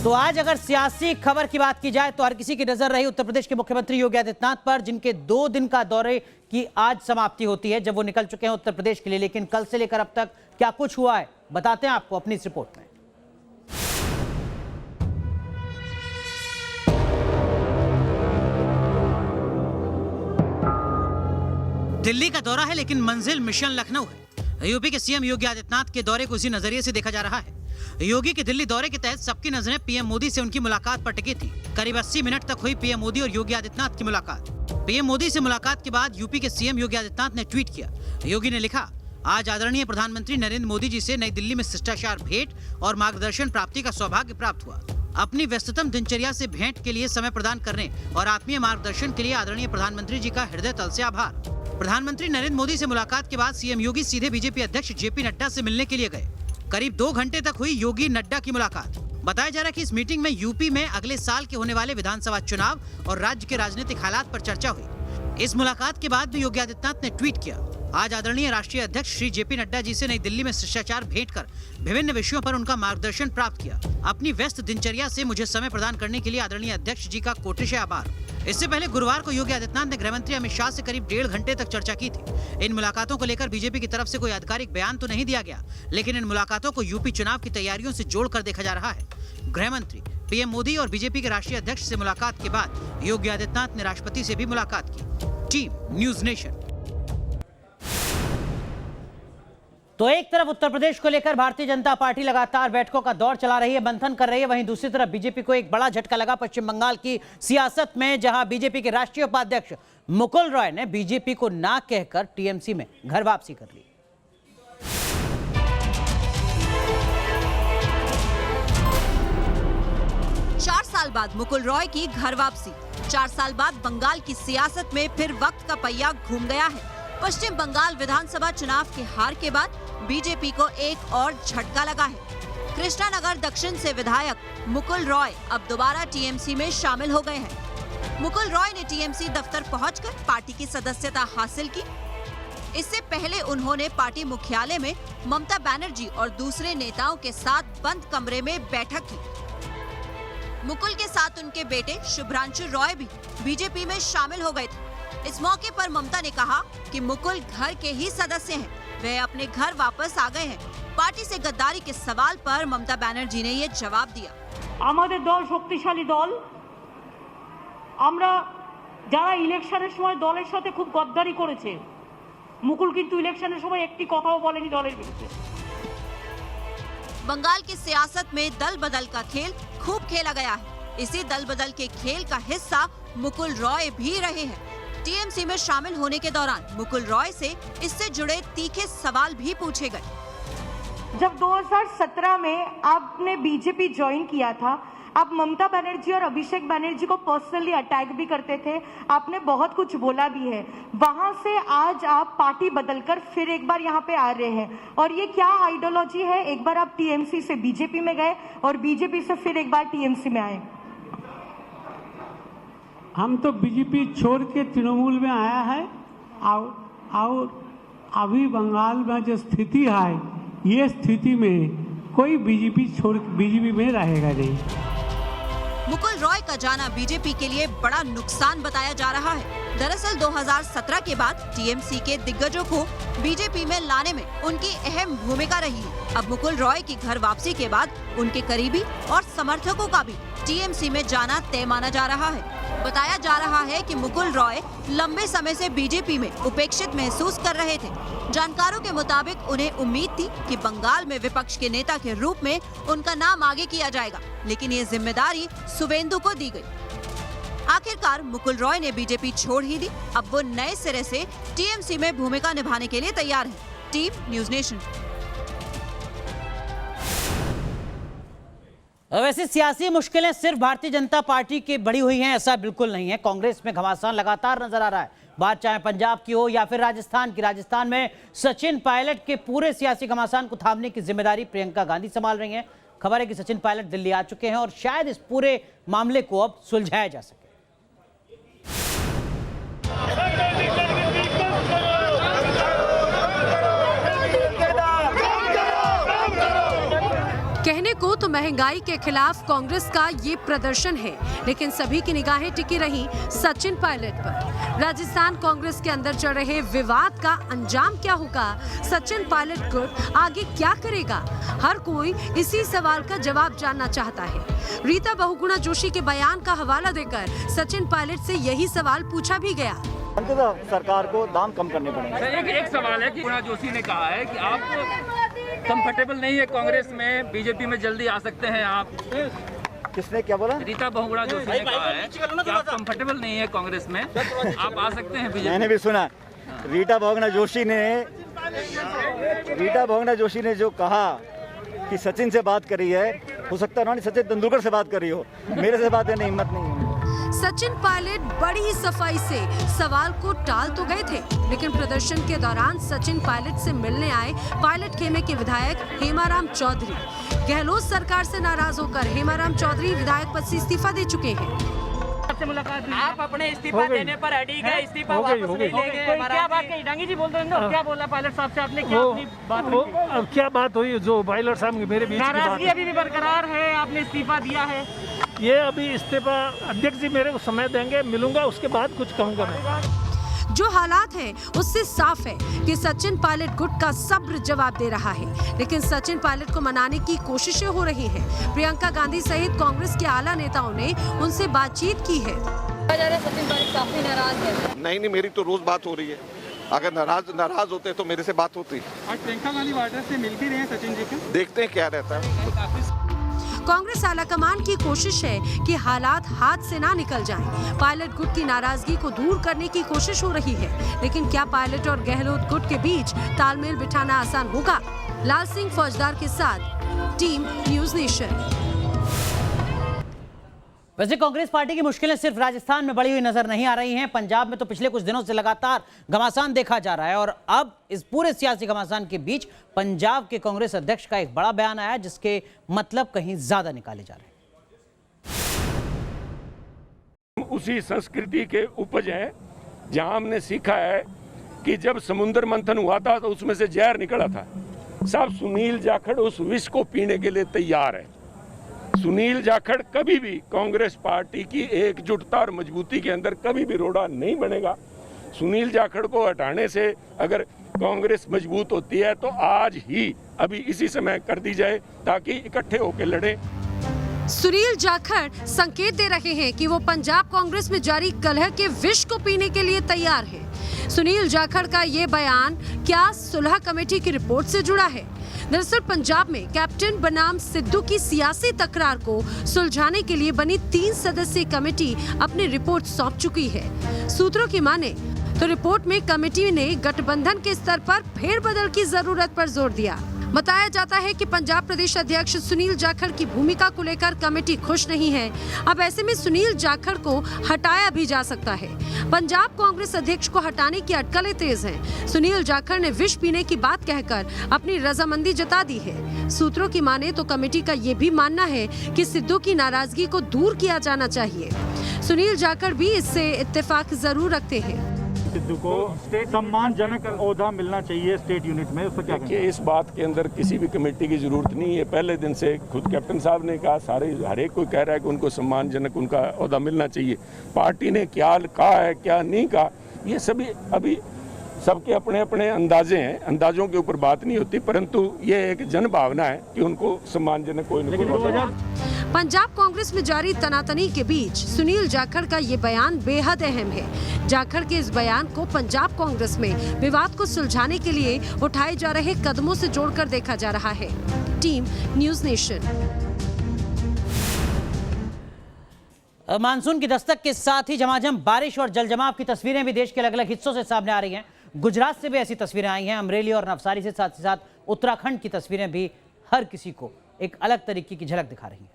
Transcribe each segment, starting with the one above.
तो आज अगर सियासी खबर की बात की जाए तो हर किसी की नजर रही उत्तर प्रदेश के मुख्यमंत्री योगी आदित्यनाथ पर, जिनके 2 दिन का दौरे की आज समाप्ति होती है जब वो निकल चुके हैं उत्तर प्रदेश के लिए। लेकिन कल से लेकर अब तक क्या कुछ हुआ है बताते हैं आपको अपनी इस रिपोर्ट में। दिल्ली का दौरा है लेकिन मंजिल मिशन लखनऊ है। यूपी के सीएम योगी आदित्यनाथ के दौरे को इसी नजरिए से देखा जा रहा है। योगी के दिल्ली दौरे के तहत सबकी नजरें पीएम मोदी से उनकी मुलाकात पर टिकी थी। करीब 80 मिनट तक हुई पीएम मोदी और योगी आदित्यनाथ की मुलाकात। पीएम मोदी से मुलाकात के बाद यूपी के सीएम योगी आदित्यनाथ ने ट्वीट किया। योगी ने लिखा, आज आदरणीय प्रधानमंत्री नरेंद्र मोदी जी से नई दिल्ली में शिष्टाचार भेंट और मार्गदर्शन प्राप्ति का सौभाग्य प्राप्त हुआ। अपनी व्यस्ततम दिनचर्या से भेंट के लिए समय प्रदान करने और आत्मीय मार्गदर्शन के लिए आदरणीय प्रधानमंत्री जी का हृदय तल से आभार। प्रधानमंत्री नरेंद्र मोदी से मुलाकात के बाद सीएम योगी सीधे बीजेपी अध्यक्ष जेपी नड्डा से मिलने के लिए गए। करीब 2 घंटे तक हुई योगी नड्डा की मुलाकात। बताया जा रहा है कि इस मीटिंग में यूपी में अगले साल के होने वाले विधानसभा चुनाव और राज्य के राजनीतिक हालात पर चर्चा हुई। इस मुलाकात के बाद भी योगी आदित्यनाथ ने ट्वीट किया, आज आदरणीय राष्ट्रीय अध्यक्ष श्री जेपी नड्डा जी से नई दिल्ली में शिष्टाचार भेंट कर विभिन्न विषयों पर उनका मार्गदर्शन प्राप्त किया। अपनी व्यस्त दिनचर्या से मुझे समय प्रदान करने के लिए आदरणीय अध्यक्ष जी का कोटिशः आभार। इससे पहले गुरुवार को योगी आदित्यनाथ ने गृहमंत्री अमित शाह से करीब 1.5 घंटे तक चर्चा की थी। इन मुलाकातों को लेकर बीजेपी की तरफ से कोई आधिकारिक बयान तो नहीं दिया गया, लेकिन इन मुलाकातों को यूपी चुनाव की तैयारियों से जोड़कर देखा जा रहा है। गृहमंत्री, पीएम मोदी और बीजेपी के राष्ट्रीय अध्यक्ष से मुलाकात के बाद योगी आदित्यनाथ ने राष्ट्रपति से भी मुलाकात की। Team news nation. तो एक तरफ उत्तर प्रदेश को लेकर भारतीय जनता पार्टी लगातार बैठकों का दौर चला रही है, मंथन कर रही है। वहीं दूसरी तरफ बीजेपी को एक बड़ा झटका लगा पश्चिम बंगाल की सियासत में, जहां बीजेपी के राष्ट्रीय उपाध्यक्ष मुकुल रॉय ने बीजेपी को ना कहकर टीएमसी में घर वापसी कर ली। 4 साल बाद मुकुल रॉय की घर वापसी। 4 साल बाद बंगाल की सियासत में फिर वक्त का पहिया घूम गया है। पश्चिम बंगाल विधानसभा चुनाव की हार के बाद बीजेपी को एक और झटका लगा है। कृष्णानगर दक्षिण से विधायक मुकुल रॉय अब दोबारा टीएमसी में शामिल हो गए हैं। मुकुल रॉय ने टीएमसी दफ्तर पहुंचकर पार्टी की सदस्यता हासिल की। इससे पहले उन्होंने पार्टी मुख्यालय में ममता बनर्जी और दूसरे नेताओं के साथ बंद कमरे में बैठक की। मुकुल के साथ उनके बेटे शुभ्रांशु रॉय भी बीजेपी में शामिल हो गए थे। इस मौके पर ममता ने कहा कि मुकुल घर के ही सदस्य हैं, वे अपने घर वापस आ गए हैं। पार्टी से गद्दारी के सवाल पर ममता बनर्जी ने ये जवाब दिया, আমাদের দল শক্তিশালী দল, আমরা যারা ইলেকশনের সময় দলের সাথে খুব গদ্দারি করেছে, মুকুল কিন্তু ইলেকশনের সময় একটি কথাও বলেনি দলের বিরুদ্ধে। बंगाल की सियासत में दल बदल का खेल खूब खेला गया है। इसी दल बदल के खेल का हिस्सा मुकुल रॉय भी रहे हैं। टीएमसी में शामिल होने के दौरान मुकुल रॉय से इससे जुड़े तीखे सवाल भी पूछे गए। जब 2017 में आपने बीजेपी ज्वाइन किया था, आप ममता बनर्जी और अभिषेक बनर्जी को पर्सनली अटैक भी करते थे, आपने बहुत कुछ बोला भी है। वहां से आज आप पार्टी बदलकर फिर एक बार यहाँ पे आ रहे हैं, और ये क्या आइडियोलॉजी है? एक बार आप टीएमसी से बीजेपी में गए और बीजेपी से फिर एक बार टीएमसी में आए। हम तो बीजेपी छोड़ के तृणमूल में आया है, और अभी बंगाल में जो स्थिति है, ये स्थिति में कोई बीजेपी में रहेगा नहीं। मुकुल रॉय का जाना बीजेपी के लिए बड़ा नुकसान बताया जा रहा है। दरअसल 2017 के बाद टीएमसी के दिग्गजों को बीजेपी में लाने में उनकी अहम भूमिका रही है। अब मुकुल रॉय की घर वापसी के बाद उनके करीबी और समर्थकों का भी टीएमसी में जाना तय माना जा रहा है। बताया जा रहा है कि मुकुल रॉय लंबे समय से बीजेपी में उपेक्षित महसूस कर रहे थे। जानकारों के मुताबिक उन्हें उम्मीद थी कि बंगाल में विपक्ष के नेता के रूप में उनका नाम आगे किया जाएगा, लेकिन ये जिम्मेदारी शुवेंदु को दी गई। आखिरकार मुकुल रॉय ने बीजेपी छोड़ ही दी। अब वो नए सिरे से टीएमसी में भूमिका निभाने के लिए तैयार है। Team news nation. वैसे सियासी मुश्किलें सिर्फ भारतीय जनता पार्टी की बढ़ी हुई हैं, ऐसा बिल्कुल नहीं है। कांग्रेस में घमासान लगातार नजर आ रहा है, बात चाहे पंजाब की हो या फिर राजस्थान की। राजस्थान में सचिन पायलट के पूरे सियासी घमासान को थामने की जिम्मेदारी प्रियंका गांधी संभाल रही हैं। खबर है कि सचिन पायलट दिल्ली आ चुके हैं और शायद इस पूरे मामले को अब सुलझाया जा सके। कहने को तो महंगाई के खिलाफ कांग्रेस का ये प्रदर्शन है, लेकिन सभी की निगाहें टिकी रही सचिन पायलट पर। राजस्थान कांग्रेस के अंदर चल रहे विवाद का अंजाम क्या होगा? सचिन पायलट गुट आगे क्या करेगा? हर कोई इसी सवाल का जवाब जानना चाहता है। रीता बहुगुणा जोशी के बयान का हवाला देकर सचिन पायलट से यही सवाल पूछा भी गया। सरकार को दाम कम करने पड़ेंगे। एक सवाल है कि गुणा जोशी ने कहा है कि आप कंफर्टेबल नहीं है कांग्रेस में, बीजेपी में जल्दी आ सकते हैं आप। किसने क्या बोला? रीता बहुगुणा जोशी ने कहा है कि आप कंफर्टेबल नहीं है कांग्रेस में, आप आ सकते हैं बीजेपी। मैंने भी सुना रीता बहुगुणा जोशी ने जो कहा कि सचिन से बात करी है, हो सकता है सचिन तेंदुलकर से बात करी हो, मेरे से बात करने हिम्मत नहीं है। सचिन पायलट बड़ी सफाई से सवाल को टाल तो गए थे, लेकिन प्रदर्शन के दौरान सचिन पायलट से मिलने आए पायलट खेमे के विधायक हेमाराम चौधरी। गहलोत सरकार से नाराज होकर हेमाराम चौधरी विधायक पद से इस्तीफा दे चुके हैं। आपसे मुलाकात आप अपने इस्तीफा देने पर अड़िग है, इस्तीफा वापस नहीं लेंगे। क्या बात कही डांगी जी? बोल रहे हैं क्या बोला पायलट साहब से आपने? क्या अपनी बात हुई? अब क्या बात हुई जो पायलट साहब मेरे बीच नाराजगी अभी भी बरकरार है, आपने इस्तीफा दिया है। ये अभी इस्तीफा अध्यक्ष जी मेरे को समय देंगे, मिलूंगा, उसके बाद कुछ कहूँगा मैं। जो हालात हैं उससे साफ है कि सचिन पायलट गुट का सब्र जवाब दे रहा है, लेकिन सचिन पायलट को मनाने की कोशिशें हो रही हैं। प्रियंका गांधी सहित कांग्रेस के आला नेताओं ने उनसे बातचीत की है। सचिन पायलट काफी नाराज है। नहीं, मेरी तो रोज बात हो रही है। अगर नाराज होते तो मेरे से बात होती। आज प्रियंका गांधी वाड्रा से मिल भी रहे हैं सचिन जी के, देखते हैं क्या रहता है। कांग्रेस आलाकमान की कोशिश है कि हालात हाथ से ना निकल जाएं। पायलट गुट की नाराजगी को दूर करने की कोशिश हो रही है, लेकिन क्या पायलट और गहलोत गुट के बीच तालमेल बिठाना आसान होगा? लाल सिंह फौजदार के साथ टीम न्यूज़ नेशन। वैसे कांग्रेस पार्टी की मुश्किलें सिर्फ राजस्थान में बढ़ी हुई नजर नहीं आ रही हैं। पंजाब में तो पिछले कुछ दिनों से लगातार घमासान देखा जा रहा है, और अब इस पूरे सियासी घमासान के बीच पंजाब के कांग्रेस अध्यक्ष का एक बड़ा बयान आया जिसके मतलब कहीं ज्यादा निकाले जा रहे हैं। उसी संस्कृति के उपज है जहां हमने सीखा है कि जब समुद्र मंथन हुआ था तो उसमें से जहर निकला था। साहब सुनील जाखड़ उस विष को पीने के लिए तैयार है। सुनील जाखड़ कभी भी कांग्रेस पार्टी की एकजुटता और मजबूती के अंदर कभी भी रोड़ा नहीं बनेगा। सुनील जाखड़ को हटाने से अगर कांग्रेस मजबूत होती है तो आज ही अभी इसी समय कर दी जाए ताकि इकट्ठे होकर लड़े। सुनील जाखड़ संकेत दे रहे हैं कि वो पंजाब कांग्रेस में जारी कलह के विष को पीने के लिए तैयार है। सुनील जाखड़ का ये बयान क्या सुलह कमेटी की रिपोर्ट से जुड़ा है? दरअसल पंजाब में कैप्टन बनाम सिद्धू की सियासी तकरार को सुलझाने के लिए बनी 3 सदस्यीय कमेटी अपनी रिपोर्ट सौंप चुकी है। सूत्रों की माने तो रिपोर्ट में कमेटी ने गठबंधन के स्तर पर फेरबदल की जरूरत पर जोर दिया। बताया जाता है कि पंजाब प्रदेश अध्यक्ष सुनील जाखड़ की भूमिका को लेकर कमेटी खुश नहीं है। अब ऐसे में सुनील जाखड़ को हटाया भी जा सकता है। पंजाब कांग्रेस अध्यक्ष को हटाने की अटकलें तेज हैं। सुनील जाखड़ ने विष पीने की बात कहकर अपनी रजामंदी जता दी है। सूत्रों की माने तो कमेटी का ये भी मानना है कि सिद्धू की नाराजगी को दूर किया जाना चाहिए। सुनील जाखड़ भी इससे इत्तेफाक जरूर रखते हैं। सिद्धू को सम्मानजनक ओहदा मिलना चाहिए स्टेट यूनिट में, उसको क्या कि इस बात के अंदर किसी भी कमेटी की जरूरत नहीं है। पहले दिन से खुद कैप्टन साहब ने कहा, सारे हर एक कोई कह रहा है कि उनको सम्मानजनक उनका ओहदा मिलना चाहिए। पार्टी ने क्या कहा है क्या नहीं कहा, ये सभी अभी सबके अपने अपने अंदाजे हैं, अंदाजों के ऊपर बात नहीं होती, परंतु ये एक जन भावना है कि उनको सम्मानजनक कोई न कोई। पंजाब कांग्रेस में जारी तनातनी के बीच सुनील जाखड़ का ये बयान बेहद अहम है। जाखड़ के इस बयान को पंजाब कांग्रेस में विवाद को सुलझाने के लिए उठाए जा रहे कदमों से जोड़कर देखा जा रहा है। Team news nation. मानसून की दस्तक के साथ ही झमाझम बारिश और जलजमाव की तस्वीरें भी देश के अलग अलग हिस्सों से सामने आ रही हैं। गुजरात से भी ऐसी तस्वीरें आई हैं। अमरेली और नवसारी से साथ ही साथ उत्तराखंड की तस्वीरें भी हर किसी को एक अलग तरीके की झलक दिखा रही हैं।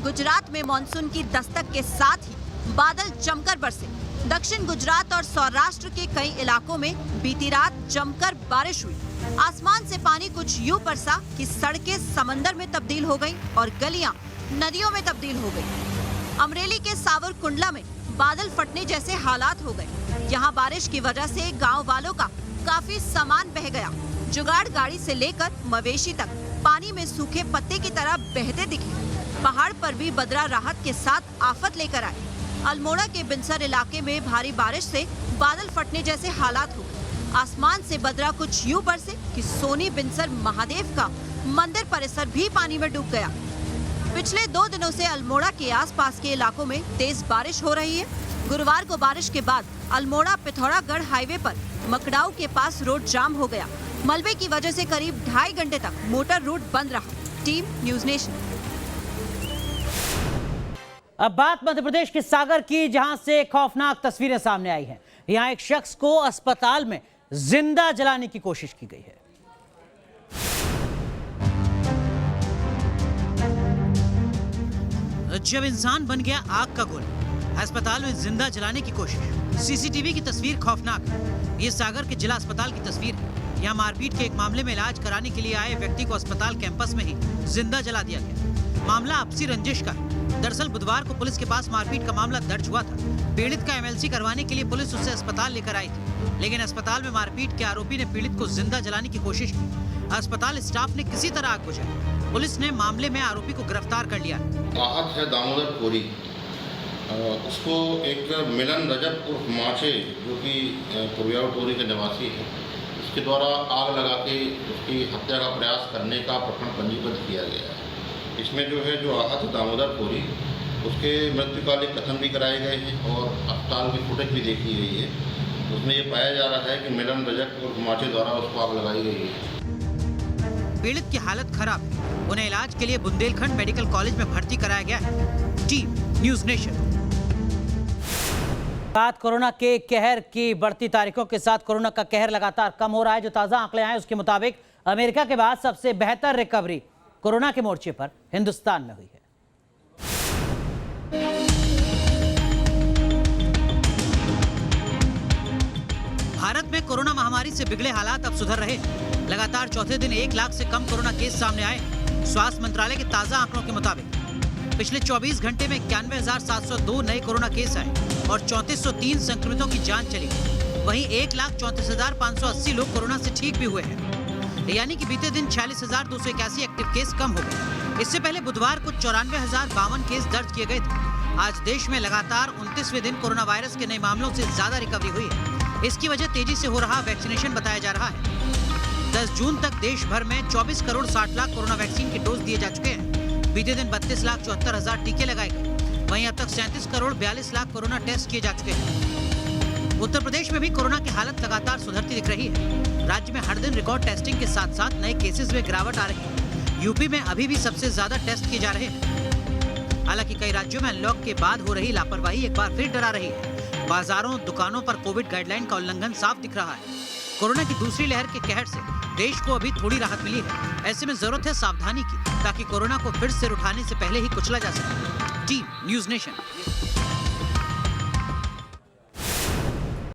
गुजरात में मानसून की दस्तक के साथ ही बादल जमकर बरसे। दक्षिण गुजरात और सौराष्ट्र के कई इलाकों में बीती रात जमकर बारिश हुई। आसमान से पानी कुछ यूं बरसा कि सड़कें समंदर में तब्दील हो गईं और गलियां नदियों में तब्दील हो गईं। अमरेली के सावरकुंडला में बादल फटने जैसे हालात हो गए। यहां बारिश की वजह से गांव वालों का काफी सामान बह गया। जुगाड़ गाड़ी से लेकर मवेशी तक पानी में सूखे पत्ते की तरह बहते दिखे। पहाड़ पर भी बदरा राहत के साथ आफत लेकर आए। अल्मोड़ा के बिनसर इलाके में भारी बारिश से बादल फटने जैसे हालात हो गए। आसमान से बदरा कुछ यूं बरसे कि सोनी बिनसर महादेव का मंदिर परिसर भी पानी में डूब गया। पिछले 2 दिनों से अल्मोड़ा के आसपास के इलाकों में तेज बारिश हो रही है। गुरुवार को बारिश के बाद अल्मोड़ा पिथौरागढ़ हाईवे पर मकड़ाऊ के पास रोड जाम हो गया। मलबे की वजह से करीब 2.5 घंटे तक मोटर रूट बंद रहा। Team news nation. अब बात मध्य प्रदेश के सागर की, जहां से खौफनाक तस्वीरें सामने आई हैं। यहां एक शख्स को अस्पताल में जिंदा जलाने की कोशिश की गई है। जब इंसान बन गया आग का गोला, अस्पताल में जिंदा जलाने की कोशिश। सीसीटीवी की तस्वीर खौफनाक है। ये सागर के जिला अस्पताल की तस्वीर है। यहाँ मारपीट के एक मामले में इलाज कराने के लिए आए व्यक्ति को अस्पताल कैंपस में ही जिंदा जला दिया गया। मामला आपसी रंजिश का है। दरअसल बुधवार को पुलिस के पास मारपीट का मामला दर्ज हुआ था। पीड़ित का एमएलसी करवाने के लिए पुलिस उसे अस्पताल लेकर आई थी, लेकिन अस्पताल में मारपीट के आरोपी ने पीड़ित को जिंदा जलाने की कोशिश की। अस्पताल स्टाफ ने किसी तरह आग बुझाई। पुलिस ने मामले में आरोपी को गिरफ्तार कर लिया। आहत है दामोदर कोरी, उसको एक मिलन रजब उर्फ माचे, जो कि पुरियाव टोरी के निवासी है, उसके द्वारा आग लगा के उसकी हत्या का प्रयास करने का प्रकरण पंजीबद्ध किया गया है। इसमें जो है जो आहत दामोदर कोरी, उसके मृत्युकालिक कथन भी कराए गए हैं और अस्पताल की फुटेज भी देखी गई है। उसमें ये पाया जा रहा है कि मिलन रजक उर्फ माचे द्वारा उसको आग लगाई गई है। पीड़ित की हालत खराब है। उन्हें इलाज के लिए बुंदेलखंड मेडिकल कॉलेज में भर्ती कराया गया है। Team news nation. बात कोरोना के कहर की। बढ़ती तारीखों के साथ कोरोना का कहर लगातार कम हो रहा है। जो ताजा आंकड़े आए उसके मुताबिक अमेरिका के बाद सबसे बेहतर रिकवरी कोरोना के मोर्चे पर हिंदुस्तान में हुई है। भारत में कोरोना महामारी से बिगड़े हालात अब सुधर रहे हैं। लगातार चौथे दिन 1 लाख से कम कोरोना केस सामने आए। स्वास्थ्य मंत्रालय के ताजा आंकड़ों के मुताबिक पिछले 24 घंटे में 91,702 नए कोरोना केस आए और 3403 संक्रमितों की जान चली। वहीं 1,34,580 लोग कोरोना से ठीक भी हुए हैं, यानी कि बीते दिन 46,281 एक्टिव केस कम हो गए। इससे पहले बुधवार को 94,052 केस दर्ज किए गए थे। आज देश में लगातार 29वें दिन कोरोना वायरस के नए मामलों से ज्यादा रिकवरी हुई है। इसकी वजह तेजी से हो रहा वैक्सीनेशन बताया जा रहा है। 10 जून तक देश भर में 24 करोड़ 60 लाख कोरोना वैक्सीन के डोज दिए जा चुके हैं। बीते दिन 32,74,000 टीके लगाए गए। वहीं अब तक 37 करोड़ 42 लाख कोरोना टेस्ट किए जा चुके हैं। उत्तर प्रदेश में भी कोरोना की हालत लगातार सुधरती दिख रही है। राज्य में हर दिन रिकॉर्ड टेस्टिंग के साथ साथ नए केसेस में गिरावट आ रही है। यूपी में अभी भी सबसे ज्यादा टेस्ट किए जा रहे हैं। हालांकि कई राज्यों में अनलॉक के बाद हो रही लापरवाही एक बार फिर डरा रही है। बाजारों, दुकानों पर कोविड गाइडलाइन का उल्लंघन साफ दिख रहा है। कोरोना की दूसरी लहर के कहर से देश को अभी थोड़ी राहत मिली है। ऐसे में जरूरत है सावधानी की, ताकि कोरोना को फिर सिर उठाने से पहले ही कुचला जा सके। Team news nation.